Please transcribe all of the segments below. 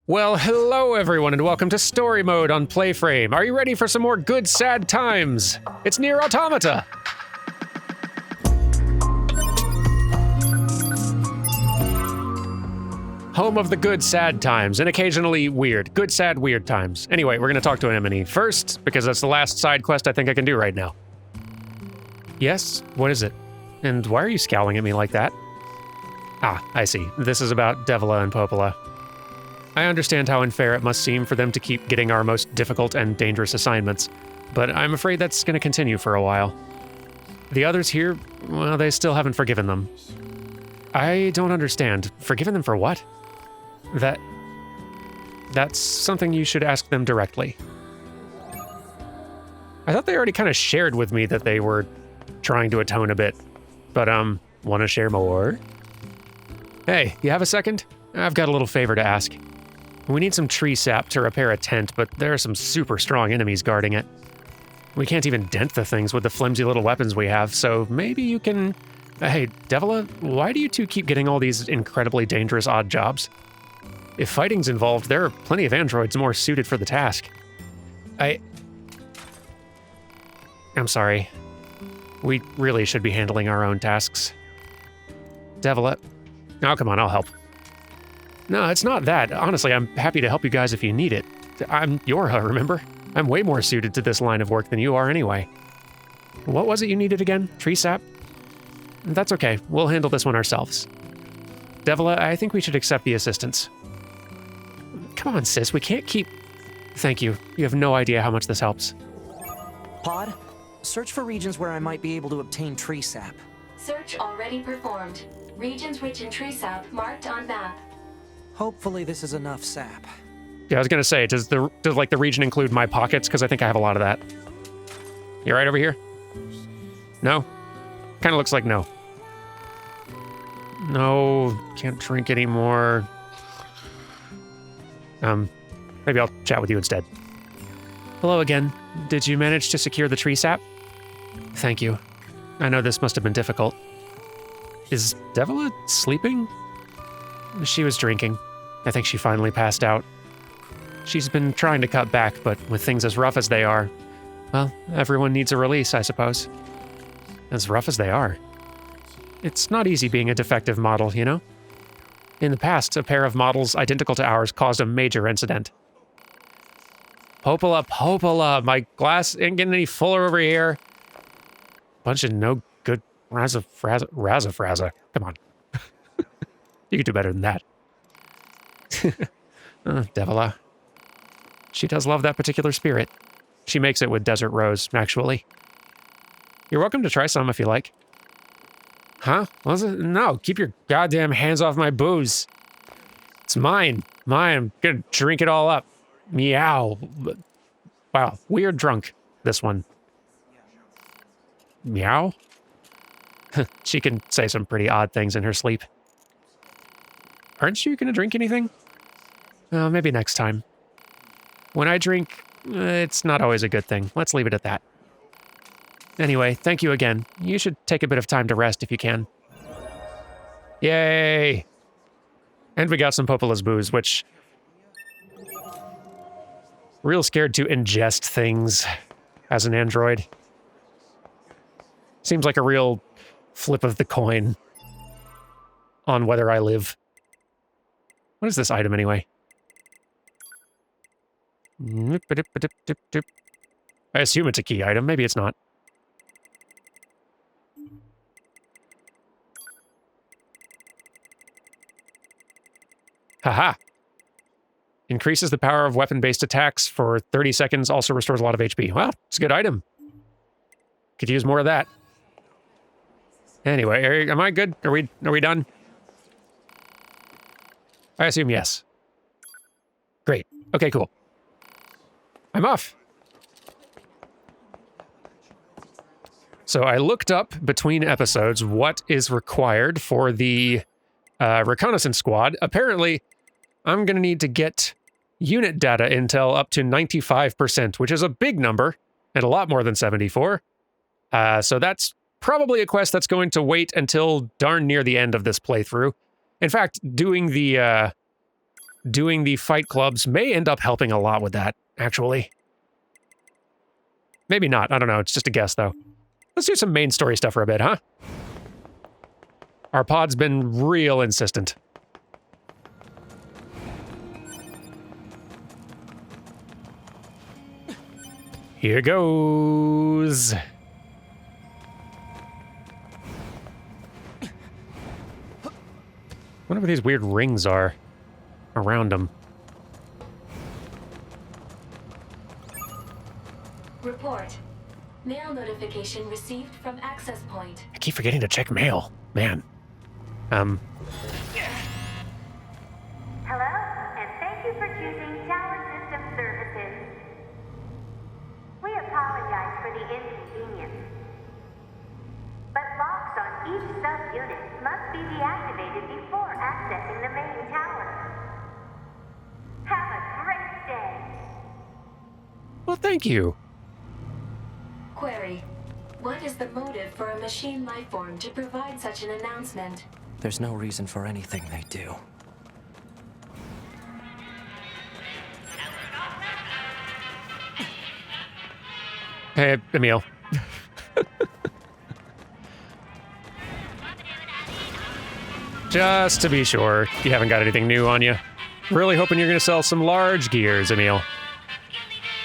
Well, hello everyone and welcome to Story Mode on PlayFrame. Are you ready for some more good sad times? It's NieR Automata! Home of the good sad times, and occasionally weird. Good, sad, weird times. Anyway, we're gonna talk to Anemone first, because that's the last side quest I think I can do right now. Yes? What is it? And why are you scowling at me like that? Ah, I see. This is about Devila and Popola. I understand how unfair it must seem for them to keep getting our most difficult and dangerous assignments, but I'm afraid that's going to continue for a while. The others here, well, they still haven't forgiven them. I don't understand. Forgiven them for what? That's something you should ask them directly. I thought they already kind of shared with me that they were trying to atone a bit, but want to share more? Hey, you have a second? I've got a little favor to ask. We need some tree sap to repair a tent, but there are some super strong enemies guarding it. We can't even dent the things with the flimsy little weapons we have, so maybe you can... Hey, Devila, why do you two keep getting all these incredibly dangerous odd jobs? If fighting's involved, there are plenty of androids more suited for the task. I'm sorry. We really should be handling our own tasks. Devila... Oh, come on, I'll help. No, it's not that. Honestly, I'm happy to help you guys if you need it. I'm Yorha, remember? I'm way more suited to this line of work than you are anyway. What was it you needed again? Tree sap? That's okay. We'll handle this one ourselves. Devila, I think we should accept the assistance. Come on, sis. We can't keep... Thank you. You have no idea how much this helps. Pod, search for regions where I might be able to obtain tree sap. Search already performed. Regions rich in tree sap marked on map. Hopefully this is enough sap. Yeah, I was gonna say, does the region include my pockets? Because I think I have a lot of that. You right over here? No? Kind of looks like no. No, can't drink anymore. Maybe I'll chat with you instead. Hello again. Did you manage to secure the tree sap? Thank you. I know this must have been difficult. Is Devila sleeping? She was drinking. I think she finally passed out. She's been trying to cut back, but with things as rough as they are, well, everyone needs a release, I suppose. As rough as they are. It's not easy being a defective model, you know? In the past, a pair of models identical to ours caused a major incident. Popola, my glass ain't getting any fuller over here. Bunch of no good razzafrazza. Come on. You could do better than that. Devila. She does love that particular spirit. She makes it with desert rose, actually. You're welcome to try some if you like. Huh? No, keep your goddamn hands off my booze. It's mine. I'm gonna drink it all up. Meow. Wow, weird drunk, this one. Meow? She can say some pretty odd things in her sleep. Aren't you gonna drink anything? Maybe next time. When I drink, it's not always a good thing. Let's leave it at that. Anyway, thank you again. You should take a bit of time to rest if you can. Yay! And we got some Popola's booze, which... Real scared to ingest things as an android. Seems like a real flip of the coin on whether I live. What is this item anyway? I assume it's a key item. Maybe it's not. Haha. Increases the power of weapon-based attacks for 30 seconds, also restores a lot of HP. Well, it's a good item. Could use more of that. Anyway, am I good? Are we done? I assume yes. Great. Okay, cool. I'm off. So I looked up between episodes what is required for the reconnaissance squad. Apparently, I'm going to need to get unit data intel up to 95%, which is a big number and a lot more than 74. So that's probably a quest that's going to wait until darn near the end of this playthrough. In fact, doing the doing the fight clubs may end up helping a lot with that, actually. Maybe not. I don't know. It's just a guess, though. Let's do some main story stuff for a bit, huh? Our pod's been real insistent. Here goes. Wonder what these weird rings are around them. Report. Mail notification received from access point. I keep forgetting to check mail. Man. Hello, and thank you for choosing Tower System Services. We apologize for the inconvenience, but locks on each sub-unit must be deactivated before accessing the main tower. Have a great day. Well, thank you. Query. What is the motive for a machine lifeform to provide such an announcement? There's no reason for anything they do. Hey, Emil. Just to be sure, you haven't got anything new on you. Really hoping you're going to sell some large gears, Emil.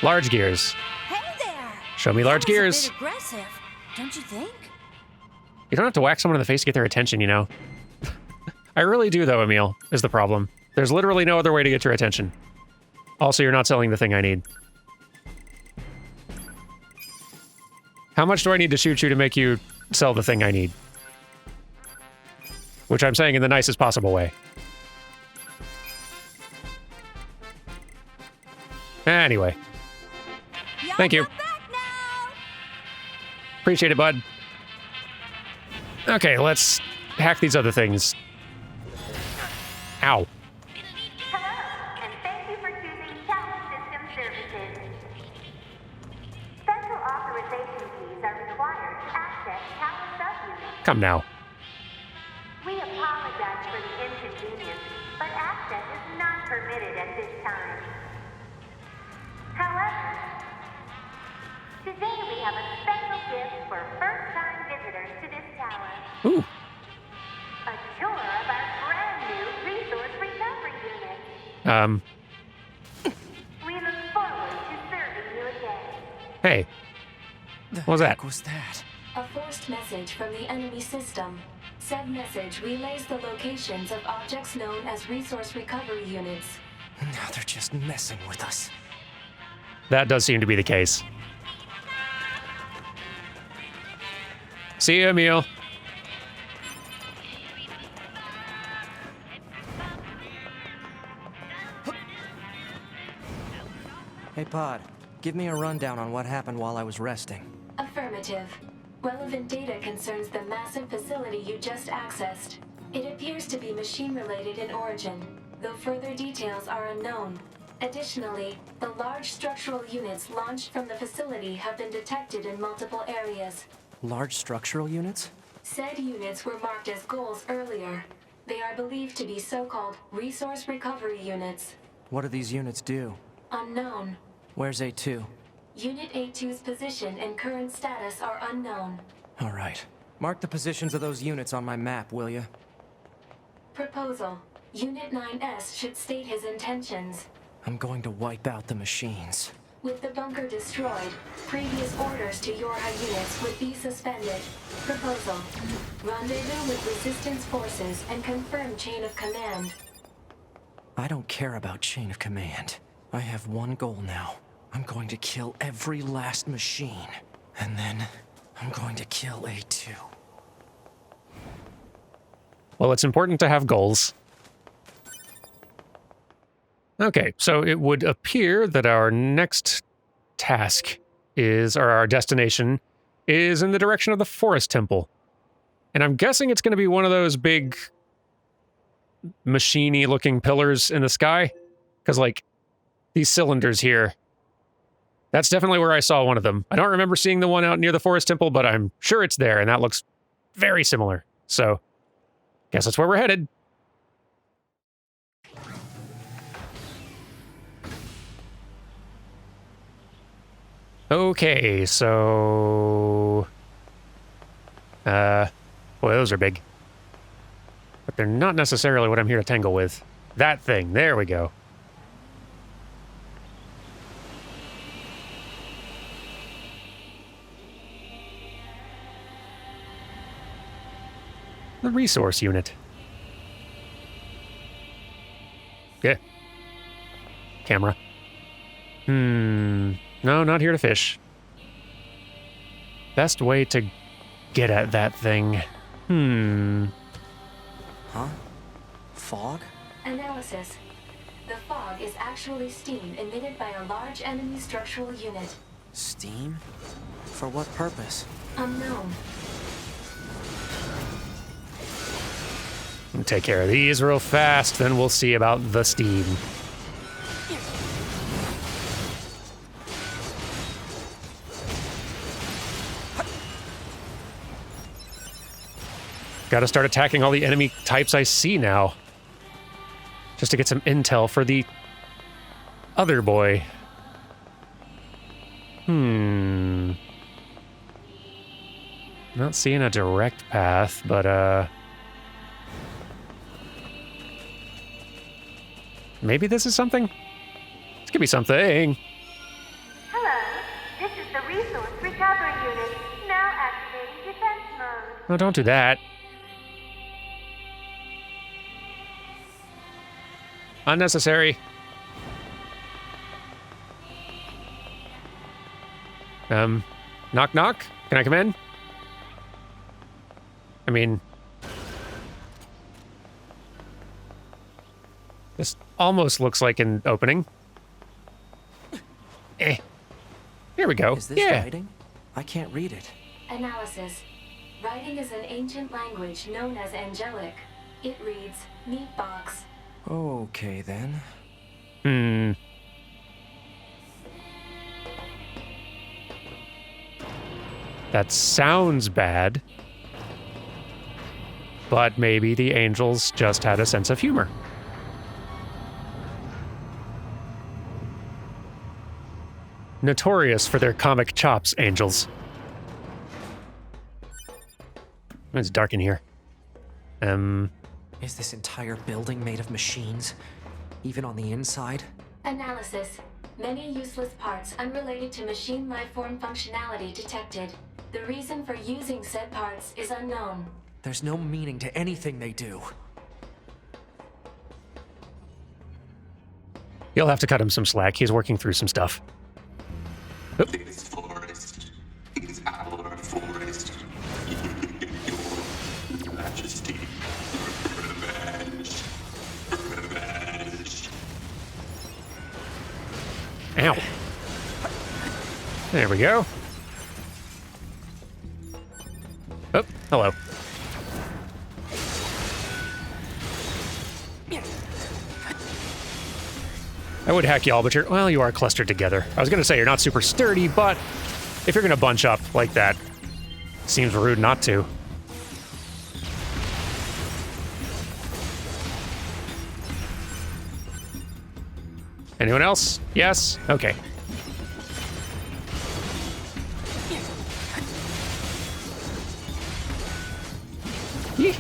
Large gears. Hey there! Show me large That was gears. a bit aggressive, don't you think? You don't have to whack someone in the face to get their attention, you know. I really do, though, Emil, is the problem. There's literally no other way to get your attention. Also, you're not selling the thing I need. How much do I need to shoot you to make you sell the thing I need? Which I'm saying in the nicest possible way. Anyway. Y'all Thank you. come back now! Appreciate it, bud. Okay, let's hack these other things. Ow. Hello, and thank you for choosing Tower System Services. Special authorization keys are required to access Tower sub-units. Come now. We apologize for the inconvenience, but access is not permitted at this time. However, today we have a special gift for first-time visitors to this tower. Ooh. A tour of our brand new resource recovery unit. We look forward to serving you again. Hey. What was that? What was that? A forced message from the enemy system. Said message relays the locations of objects known as resource recovery units. Now they're just messing with us. That does seem to be the case. See you, Emil. Hey, Pod, give me a rundown on what happened while I was resting. Affirmative. Relevant data concerns the massive facility you just accessed. It appears to be machine-related in origin, though further details are unknown. Additionally, the large structural units launched from the facility have been detected in multiple areas. Large structural units? Said units were marked as goals earlier. They are believed to be so-called resource recovery units. What do these units do? Unknown. Where's A2? Unit A2's position and current status are unknown. All right. Mark the positions of those units on my map, will you? Proposal. Unit 9S should state his intentions. I'm going to wipe out the machines. With the bunker destroyed, previous orders to Yorha units would be suspended. Proposal. Rendezvous with resistance forces and confirm chain of command. I don't care about chain of command. I have one goal now. I'm going to kill every last machine. And then I'm going to kill A2. Well, it's important to have goals. Okay, so it would appear that our next task is, or our destination, is in the direction of the Forest Temple. And I'm guessing it's going to be one of those big machine-y looking pillars in the sky. Because, like, these cylinders here, that's definitely where I saw one of them. I don't remember seeing the one out near the Forest Temple, but I'm sure it's there, and that looks very similar. So, guess that's where we're headed. Okay, so... boy, those are big. But they're not necessarily what I'm here to tangle with. That thing, there we go. The resource unit. Yeah. Camera. No, not here to fish. Best way to get at that thing. Huh? Fog? Analysis. The fog is actually steam emitted by a large enemy structural unit. Steam? For what purpose? Unknown. Take care of these real fast, then we'll see about the steam. Gotta start attacking all the enemy types I see now. Just to get some intel for the other boy. Not seeing a direct path, but maybe this is something? This could be something. Hello, this is the resource recovery unit. Now activating defense mode. Oh, don't do that. Unnecessary. Knock knock? Can I come in? I mean... This almost looks like an opening. Here we go. Is this writing? I can't read it. Analysis. Writing is an ancient language known as angelic. It reads, meat box. Okay, then. That sounds bad. But maybe the angels just had a sense of humor. Notorious for their comic chops, angels. It's dark in here. Is this entire building made of machines? Even on the inside? Analysis. Many useless parts unrelated to machine lifeform functionality detected. The reason for using said parts is unknown. There's no meaning to anything they do. You'll have to cut him some slack. He's working through some stuff. Oop. This forest is our forest. Your Majesty, revenge. Revenge. Ow. There we go. Oh, hello. I would hack y'all, but well, you are clustered together. I was gonna say you're not super sturdy, but if you're gonna bunch up like that, seems rude not to. Anyone else? Yes? Okay. Yee.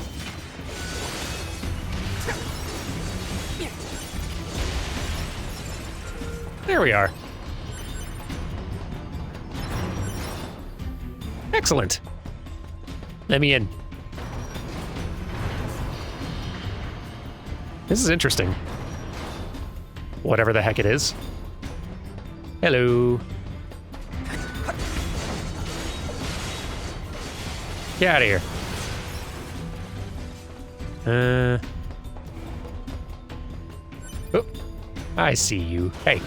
There we are. Excellent. Let me in. This is interesting. Whatever the heck it is. Hello. Get out of here. Oh, I see you. Hey.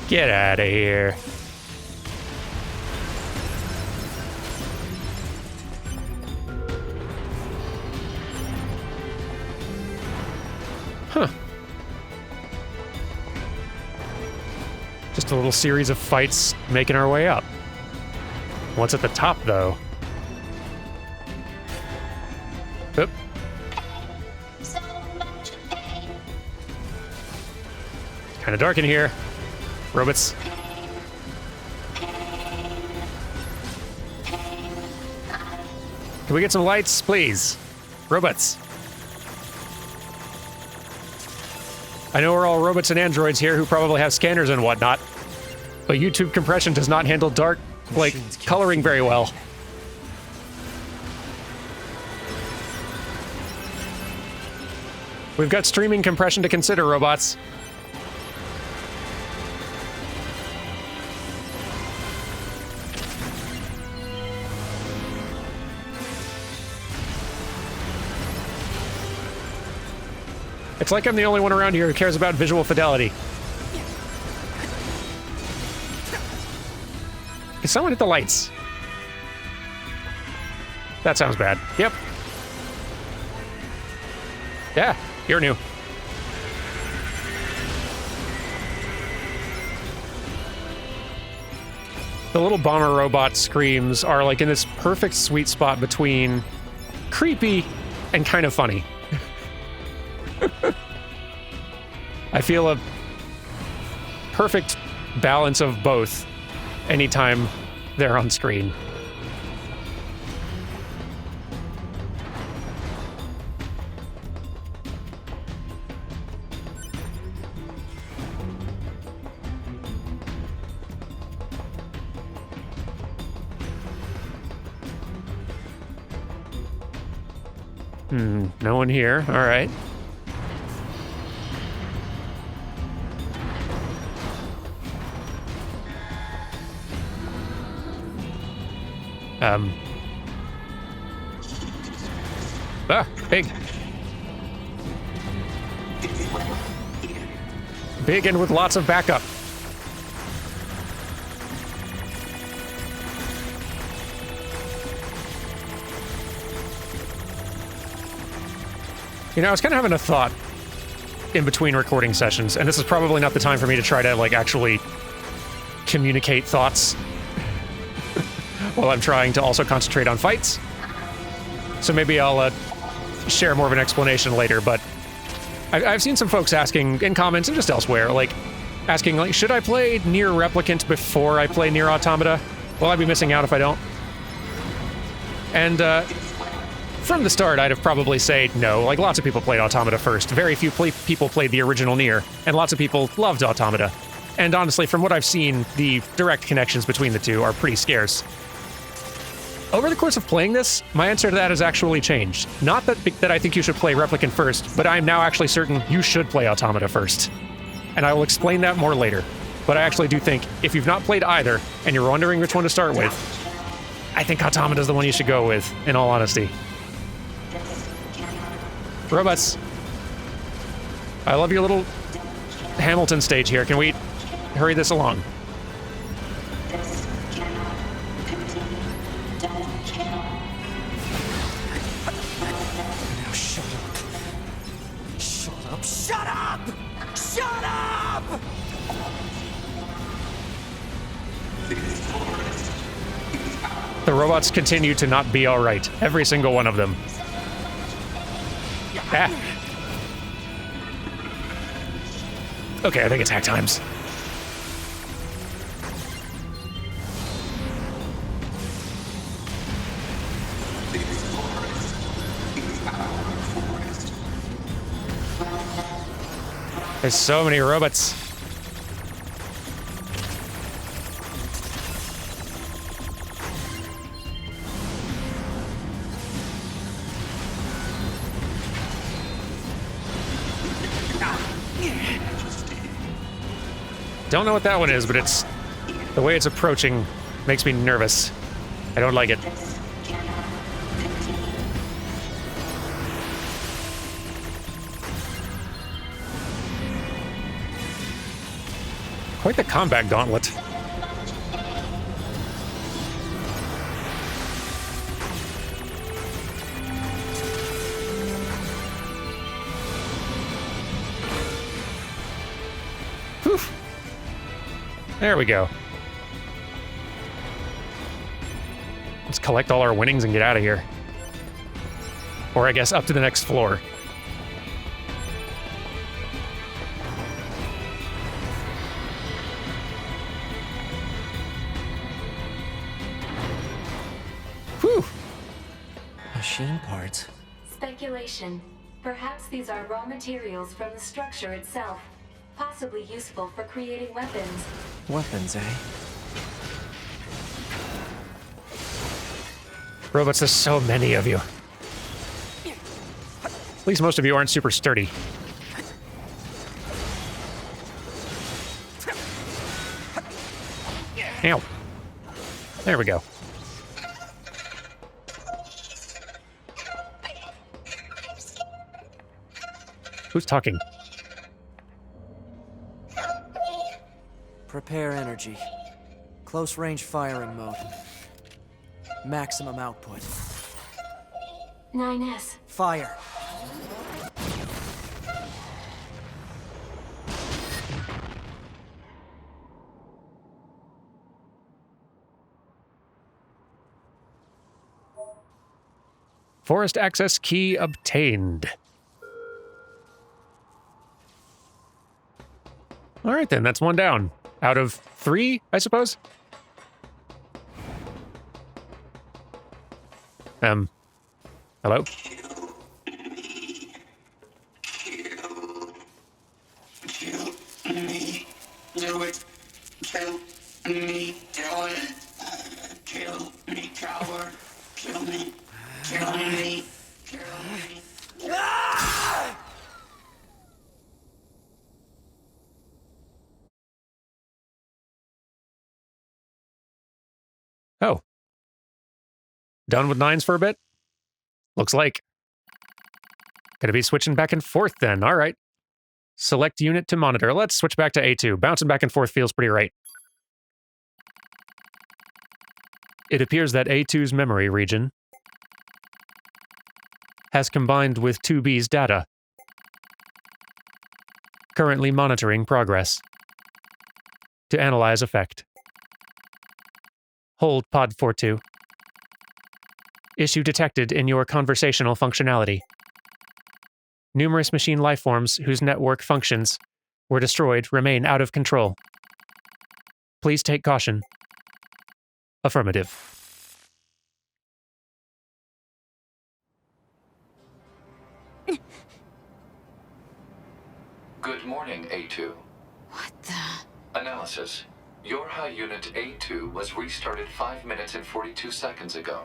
Get out of here. Huh. Just a little series of fights making our way up. What's at the top, though? Oop. Kind of dark in here. Robots. Can we get some lights, please? Robots. I know we're all robots and androids here who probably have scanners and whatnot, but YouTube compression does not handle dark, like, coloring very well. We've got streaming compression to consider, robots. It's like I'm the only one around here who cares about visual fidelity. Can someone hit the lights? That sounds bad. Yep. Yeah, you're new. The little bomber robot screams are like in this perfect sweet spot between creepy and kind of funny. I feel a perfect balance of both anytime they're on screen. No one here. All right. Big. Big and with lots of backup. You know, I was kind of having a thought in between recording sessions, and this is probably not the time for me to try to, like, actually communicate thoughts while I'm trying to also concentrate on fights. So maybe I'll share more of an explanation later, but I've seen some folks asking in comments and just elsewhere, like, asking, like, should I play NieR Replicant before I play NieR Automata? Will I be missing out if I don't? And, from the start, I'd have probably said no. Like, lots of people played Automata first. Very few people played the original NieR, and lots of people loved Automata. And honestly, from what I've seen, the direct connections between the two are pretty scarce. Over the course of playing this, my answer to that has actually changed. Not that I think you should play Replicant first, but I am now actually certain you should play Automata first. And I will explain that more later. But I actually do think, if you've not played either, and you're wondering which one to start with, I think Automata is the one you should go with, in all honesty. Robots. I love your little Hamilton stage here. Can we hurry this along? Now shut up. Shut up. Shut up! Shut up! The robots continue to not be all right. Every single one of them. Ah. Okay, I think it's hack times. There's so many robots. Don't know what that one is, but it's... the way it's approaching makes me nervous. I don't like it. Quite the combat gauntlet. Whew. There we go. Let's collect all our winnings and get out of here. Or I guess up to the next floor. Machine parts. Speculation. Perhaps these are raw materials from the structure itself, possibly useful for creating weapons. Weapons, eh? Robots, there's so many of you. At least most of you aren't super sturdy. Ow. There we go. Who's talking? Prepare energy. Close range firing mode. Maximum output. 9S. Fire. Forest access key obtained. All right, then, that's one down. Out of 3, I suppose? Hello? Kill me. Do it. Kill me. Do it. Kill me, coward. Kill me. Kill me. Kill me. Oh. Done with 9s for a bit? Looks like. Gonna be switching back and forth then, all right. Select unit to monitor. Let's switch back to A2. Bouncing back and forth feels pretty right. It appears that A2's memory region has combined with 2B's data. Currently monitoring progress. To analyze effect. Hold Pod 42. Issue detected in your conversational functionality. Numerous machine lifeforms whose network functions were destroyed remain out of control. Please take caution. Affirmative. Good morning, A2. What the? Analysis. Your high unit A2 was restarted 5 minutes and 42 seconds ago.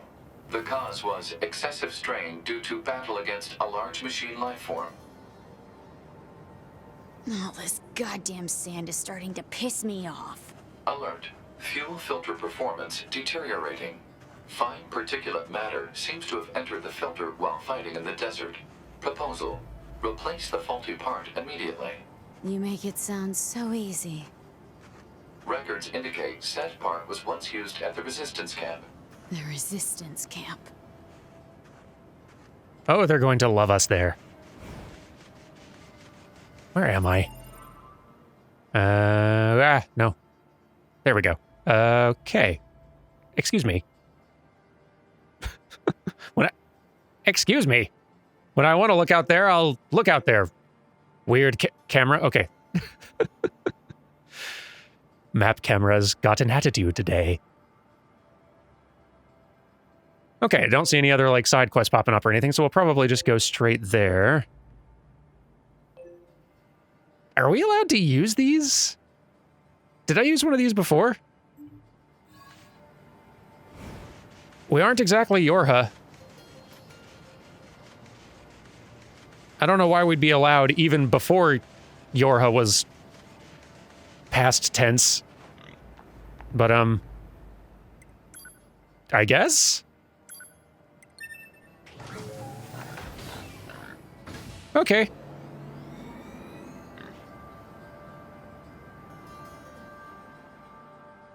The cause was excessive strain due to battle against a large machine lifeform. All this goddamn sand is starting to piss me off. Alert. Fuel filter performance deteriorating. Fine particulate matter seems to have entered the filter while fighting in the desert. Proposal. Replace the faulty part immediately. You make it sound so easy. Records indicate said part was once used at the resistance camp. The resistance camp. Oh, they're going to love us there. Where am I? No. There we go. Okay. Excuse me. Excuse me. When I want to look out there, I'll look out there. Weird camera. Okay. Map camera's got an attitude today. Okay, I don't see any other, like, side quests popping up or anything, so we'll probably just go straight there. Are we allowed to use these? Did I use one of these before? We aren't exactly Yorha. I don't know why we'd be allowed even before Yorha was past tense. But, I guess? Okay.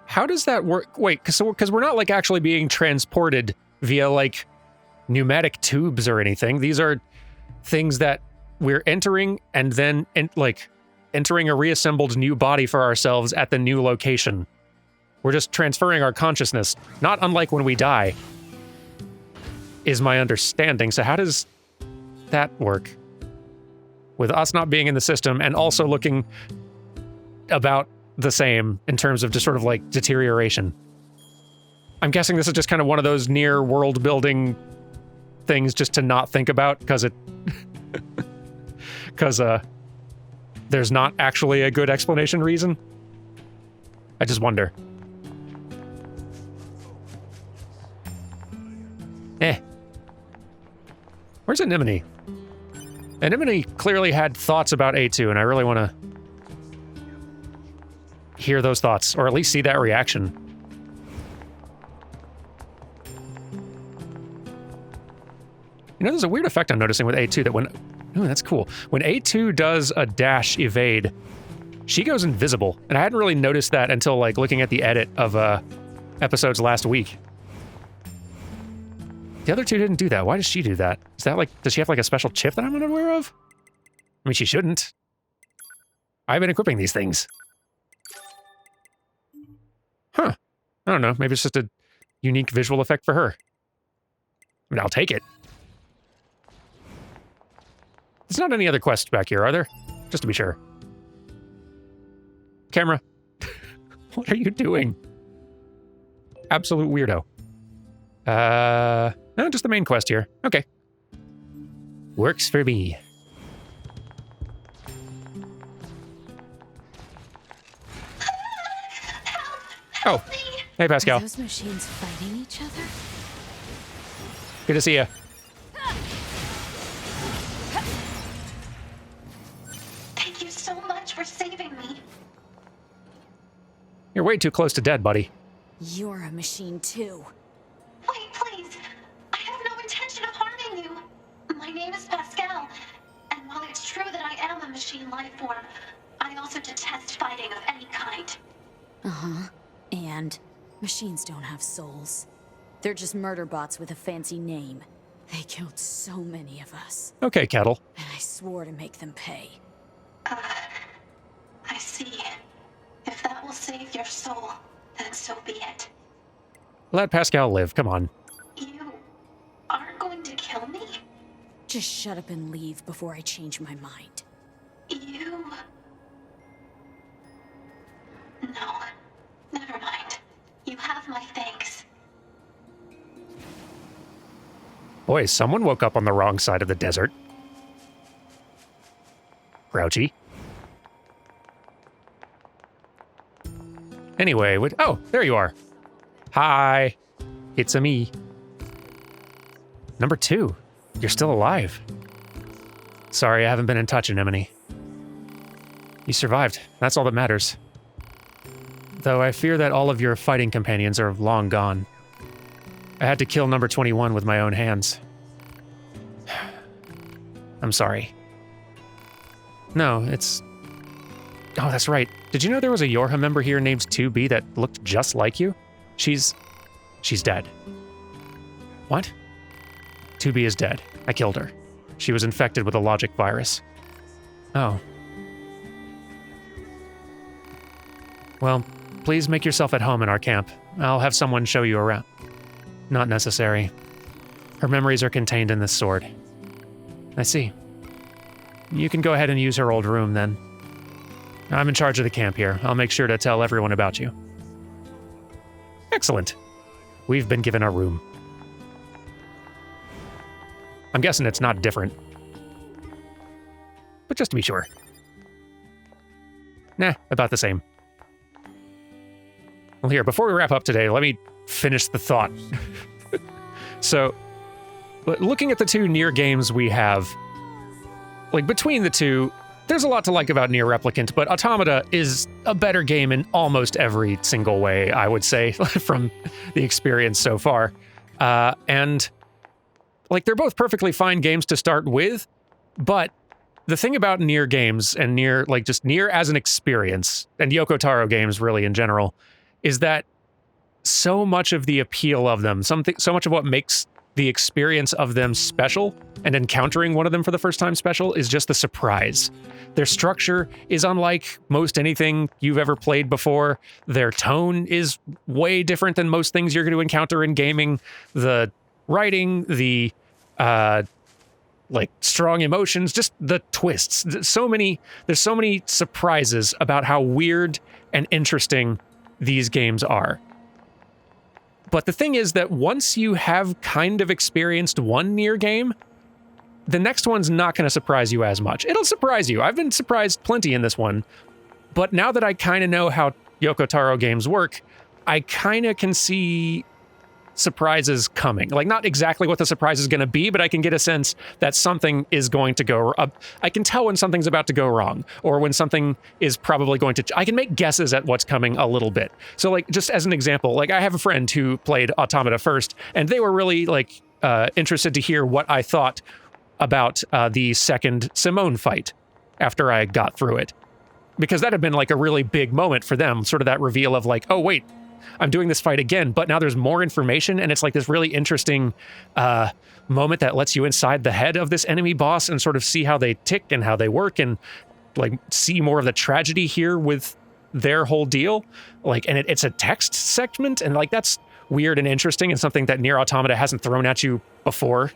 How does that work? Wait, because we're not, like, actually being transported via, like, pneumatic tubes or anything. These are things that we're entering and then, entering a reassembled new body for ourselves at the new location. We're just transferring our consciousness, not unlike when we die, is my understanding. So how does that work? With us not being in the system and also looking about the same in terms of just sort of like deterioration. I'm guessing this is just kind of one of those NieR world building things just to not think about because there's not actually a good explanation reason. I just wonder. Where's Anemone? Anemone clearly had thoughts about A2, and I really want to hear those thoughts, or at least see that reaction. You know, there's a weird effect I'm noticing with A2 that when... Oh, that's cool. When A2 does a dash evade, she goes invisible, and I hadn't really noticed that until, like, looking at the edit of episodes last week. The other two didn't do that. Why does she do that? Is that like, does she have like a special chip that I'm unaware of? I mean, she shouldn't. I've been equipping these things. Huh. I don't know. Maybe it's just a unique visual effect for her. I mean, I'll take it. There's not any other quests back here, are there? Just to be sure. Camera. What are you doing? Absolute weirdo. No, just the main quest here. Okay. Works for me. Oh, hey Pascal. Are those machines fighting each other? Good to see you. Thank you so much for saving me. You're way too close to dead, buddy. You're a machine too. Wait, please. I have no intention of harming you. My name is Pascal, and while it's true that I am a machine life form, I also detest fighting of any kind. Uh-huh. And machines don't have souls. They're just murder bots with a fancy name. They killed so many of us. Okay, Kettle. And I swore to make them pay. I see. If that will save your soul, then so be it. Let Pascal live, come on. You aren't going to kill me? Just shut up and leave before I change my mind. You... No. Never mind. You have my thanks. Boy, someone woke up on the wrong side of the desert. Grouchy. Anyway, oh, there you are. Hi. It's a me. Number 2. You're still alive. Sorry, I haven't been in touch, Anemone. You survived. That's all that matters. Though I fear that all of your fighting companions are long gone. I had to kill number 21 with my own hands. I'm sorry. No, it's... Oh, that's right. Did you know there was a Yorha member here named 2B that looked just like you? She's dead. What? 2B is dead. I killed her. She was infected with a logic virus. Oh. Well, please make yourself at home in our camp. I'll have someone show you around. Not necessary. Her memories are contained in this sword. I see. You can go ahead and use her old room, then. I'm in charge of the camp here. I'll make sure to tell everyone about you. Excellent. We've been given a room. I'm guessing it's not different. But just to be sure. Nah, about the same. Well, here, before we wrap up today, let me finish the thought. So, looking at the 2 NieR games we have, like, between the 2, there's a lot to like about NieR Replicant, but Automata is a better game in almost every single way, I would say, from the experience so far. And, like, they're both perfectly fine games to start with, but the thing about NieR games, and NieR, like, just NieR as an experience, and Yoko Taro games, really, in general, is that so much of the appeal of them, so much of what makes the experience of them special, and encountering one of them for the first time special, is just the surprise. Their structure is unlike most anything you've ever played before. Their tone is way different than most things you're going to encounter in gaming. The writing, the like strong emotions, just the twists. There's so many surprises about how weird and interesting these games are. But the thing is that once you have kind of experienced one NieR game, the next one's not going to surprise you as much. It'll surprise you. I've been surprised plenty in this one. But now that I kind of know how Yoko Taro games work, I kind of can see surprises coming. Like, not exactly what the surprise is going to be, but I can get a sense that something is going to go up. I can tell when something's about to go wrong, or when something is probably going to... I can make guesses at what's coming a little bit. So, like, just as an example, like, I have a friend who played Automata first, and they were really, like, interested to hear what I thought about the second Simone fight after I got through it. Because that had been, like, a really big moment for them, sort of that reveal of, like, oh, wait, I'm doing this fight again, but now there's more information, and it's like this really interesting moment that lets you inside the head of this enemy boss and sort of see how they tick and how they work, and like see more of the tragedy here with their whole deal. Like, and it's a text segment, and like that's weird and interesting, and something that NieR Automata hasn't thrown at you before.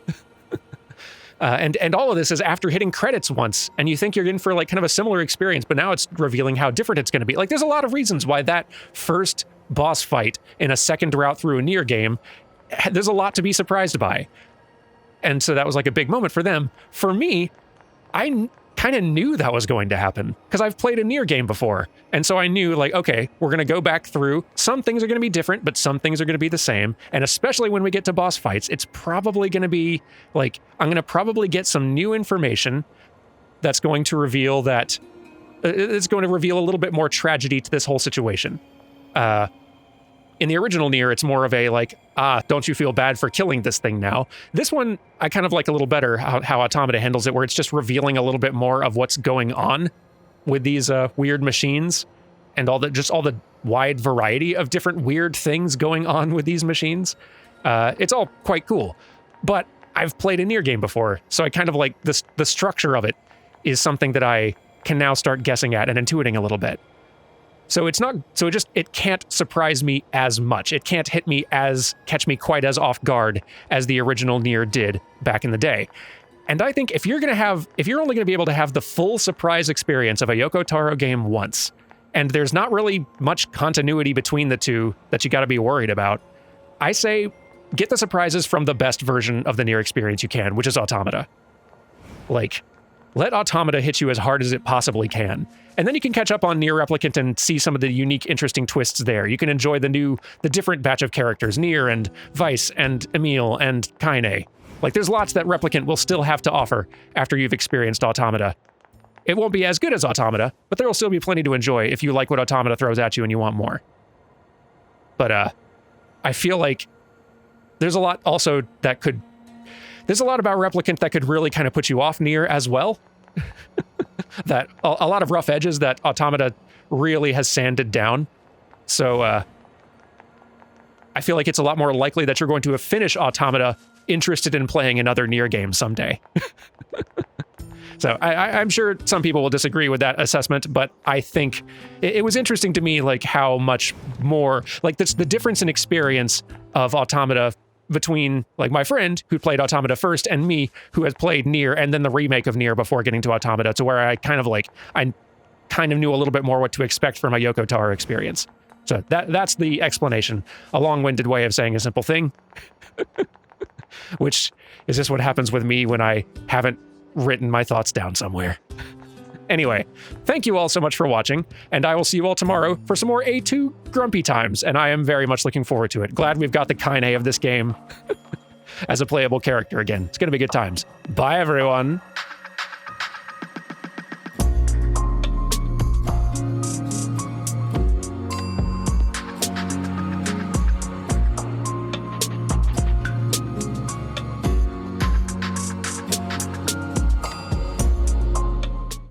And all of this is after hitting credits once, and you think you're in for like kind of a similar experience, but now it's revealing how different it's going to be. Like, there's a lot of reasons why that first boss fight in a second route through a NieR game, there's a lot to be surprised by. And so that was like a big moment for them. For me, I kind of knew that was going to happen because I've played a NieR game before. And so I knew, like, okay, we're going to go back through. Some things are going to be different, but some things are going to be the same. And especially when we get to boss fights, it's probably going to be like, I'm going to probably get some new information that's going to reveal that it's going to reveal a little bit more tragedy to this whole situation. In the original NieR, it's more of a like, don't you feel bad for killing this thing now? This one, I kind of like a little better how Automata handles it, where it's just revealing a little bit more of what's going on with these weird machines and all the wide variety of different weird things going on with these machines. It's all quite cool. But I've played a NieR game before, so I kind of like this. The structure of it is something that I can now start guessing at and intuiting a little bit. So it can't surprise me as much. It can't catch me quite as off guard as the original NieR did back in the day. And I think if you're only gonna be able to have the full surprise experience of a Yoko Taro game once, and there's not really much continuity between the two that you gotta be worried about, I say get the surprises from the best version of the NieR experience you can, which is Automata. Like, let Automata hit you as hard as it possibly can. And then you can catch up on NieR Replicant and see some of the unique, interesting twists there. You can enjoy the different batch of characters, NieR and Weiss and Emil and Kaine. Like, there's lots that Replicant will still have to offer after you've experienced Automata. It won't be as good as Automata, but there will still be plenty to enjoy if you like what Automata throws at you and you want more. But I feel like there's a lot also there's a lot about Replicant that could really kind of put you off NieR as well. That a lot of rough edges that Automata really has sanded down. So I feel like it's a lot more likely that you're going to finish Automata interested in playing another NieR game someday. So I'm sure some people will disagree with that assessment, but I think it was interesting to me, like how much more, like the difference in experience of Automata between like my friend who played Automata first and me who has played NieR and then the remake of NieR before getting to Automata, to where I kind of knew a little bit more what to expect from a Yoko Taro experience. So that's the explanation. A long-winded way of saying a simple thing, which is just what happens with me when I haven't written my thoughts down somewhere. Anyway, thank you all so much for watching, and I will see you all tomorrow for some more A2 Grumpy Times, and I am very much looking forward to it. Glad we've got the Kaine of this game as a playable character again. It's going to be good times. Bye, everyone.